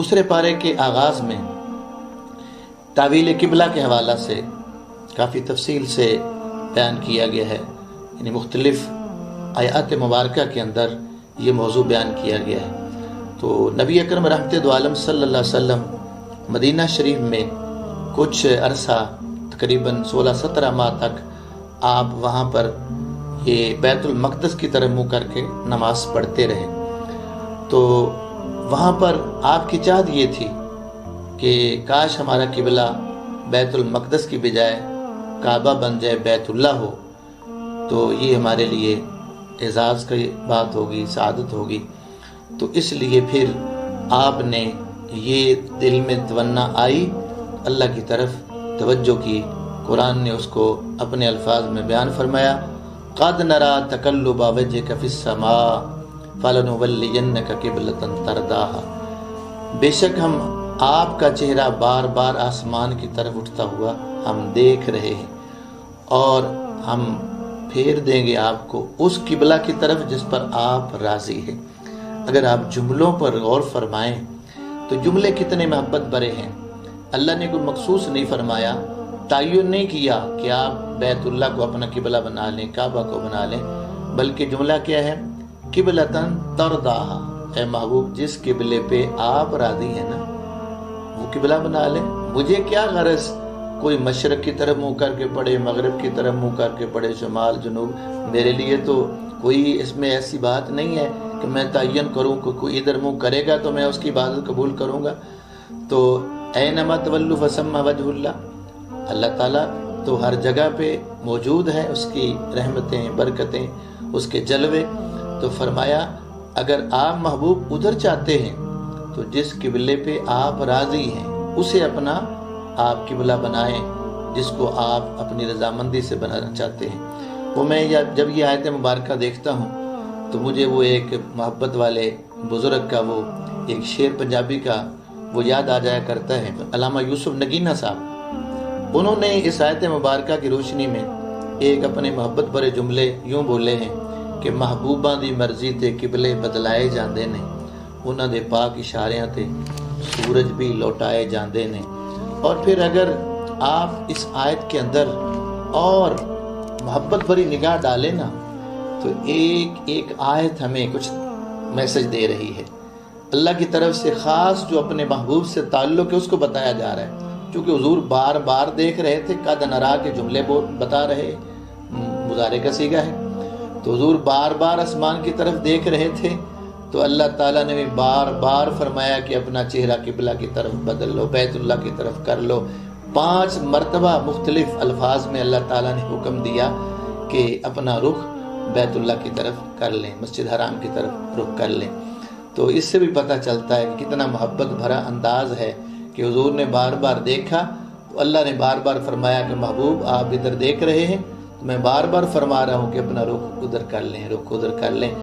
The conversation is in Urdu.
دوسرے پارے کے آغاز میں تعویل قبلہ کے حوالہ سے کافی تفصیل سے بیان کیا گیا ہے، یعنی مختلف آیات مبارکہ کے اندر یہ موضوع بیان کیا گیا ہے۔ تو نبی اکرم رحمت دو عالم صلی اللہ علیہ وسلم مدینہ شریف میں کچھ عرصہ تقریباً 16-17 ماہ تک آپ وہاں پر یہ بیت المقدس کی طرف منہ کر کے نماز پڑھتے رہے۔ تو وہاں پر آپ کی چاہت یہ تھی کہ کاش ہمارا قبلہ بیت المقدس کی بجائے کعبہ بن جائے، بیت اللہ ہو، تو یہ ہمارے لیے اعزاز کی بات ہوگی، سعادت ہوگی۔ تو اس لیے پھر آپ نے یہ دل میں تمنا آئی، اللہ کی طرف توجہ کی۔ قرآن نے اس کو اپنے الفاظ میں بیان فرمایا، قَدْ نَرَا تَقَلُّبَ وَجْهِكَ فِي السَّمَاءِ فَلَنُوَلِّيَنَّكَ قِبْلَةً تَرْضَاهَا، بے شک ہم آپ کا چہرہ بار بار آسمان کی طرف اٹھتا ہوا ہم دیکھ رہے ہیں، اور ہم پھیر دیں گے آپ کو اس قبلہ کی طرف جس پر آپ راضی ہیں۔ اگر آپ جملوں پر غور فرمائیں تو جملے کتنے محبت بھرے ہیں۔ اللہ نے کوئی مخصوص نہیں فرمایا، تعین نہیں کیا کہ آپ بیت اللہ کو اپنا قبلہ بنا لیں، کعبہ کو بنا لیں، بلکہ جملہ کیا ہے؟ قبلتاً ترضاہا، اے محبوب جس قبلے پہ آپ راضی ہیں نا وہ قبلہ بنا لیں۔ مجھے کیا غرض کوئی مشرق کی طرف منہ کر کے پڑھے، مغرب کی طرف منہ کر کے پڑھے، شمال جنوب، میرے لیے تو کوئی اس میں ایسی بات نہیں ہے کہ میں تعین کروں کہ کوئی ادھر منہ کرے گا تو میں اس کی عبادت قبول کروں گا۔ تو اینما تولوا فثم وجہ اللہ، اللہ تعالیٰ تو ہر جگہ پہ موجود ہے، اس کی رحمتیں، برکتیں، اس کے جلوے۔ تو فرمایا اگر آپ محبوب ادھر چاہتے ہیں تو جس قبلے پہ آپ راضی ہیں اسے اپنا آپ قبلہ بنائیں، جس کو آپ اپنی رضامندی سے بنانا چاہتے ہیں۔ وہ میں جب یہ آیت مبارکہ دیکھتا ہوں تو مجھے وہ ایک محبت والے بزرگ کا وہ ایک شعر پنجابی کا وہ یاد آ جایا کرتا ہے، علامہ یوسف نگینہ صاحب۔ انہوں نے اس آیت مبارکہ کی روشنی میں ایک اپنے محبت بھرے جملے یوں بولے ہیں کہ محبوباں دی مرضی تے قبلے بدلائے جاندے نے، انہاں دے پاک اشاریاں تے سورج بھی لوٹائے جاندے نے۔ اور پھر اگر آپ اس آیت کے اندر اور محبت بھری نگاہ ڈالیں نا تو ایک ایک آیت ہمیں کچھ میسج دے رہی ہے۔ اللہ کی طرف سے خاص جو اپنے محبوب سے تعلق ہے اس کو بتایا جا رہا ہے، چونکہ حضور بار بار دیکھ رہے تھے، قد نرا کے جملے بتا رہے، مضارع کا صیغہ ہے، تو حضور بار بار آسمان کی طرف دیکھ رہے تھے، تو اللہ تعالیٰ نے بھی بار بار فرمایا کہ اپنا چہرہ قبلہ کی طرف بدل لو، بیت اللہ کی طرف کر لو۔ 5 مرتبہ مختلف الفاظ میں اللہ تعالیٰ نے حکم دیا کہ اپنا رخ بیت اللہ کی طرف کر لیں، مسجد حرام کی طرف رخ کر لیں۔ تو اس سے بھی پتہ چلتا ہے کہ کتنا محبت بھرا انداز ہے کہ حضور نے بار بار دیکھا تو اللہ نے بار بار فرمایا کہ محبوب آپ ادھر دیکھ رہے ہیں، تو میں بار بار فرما رہا ہوں کہ اپنا رخ ادھر کر لیں، رخ ادھر کر لیں۔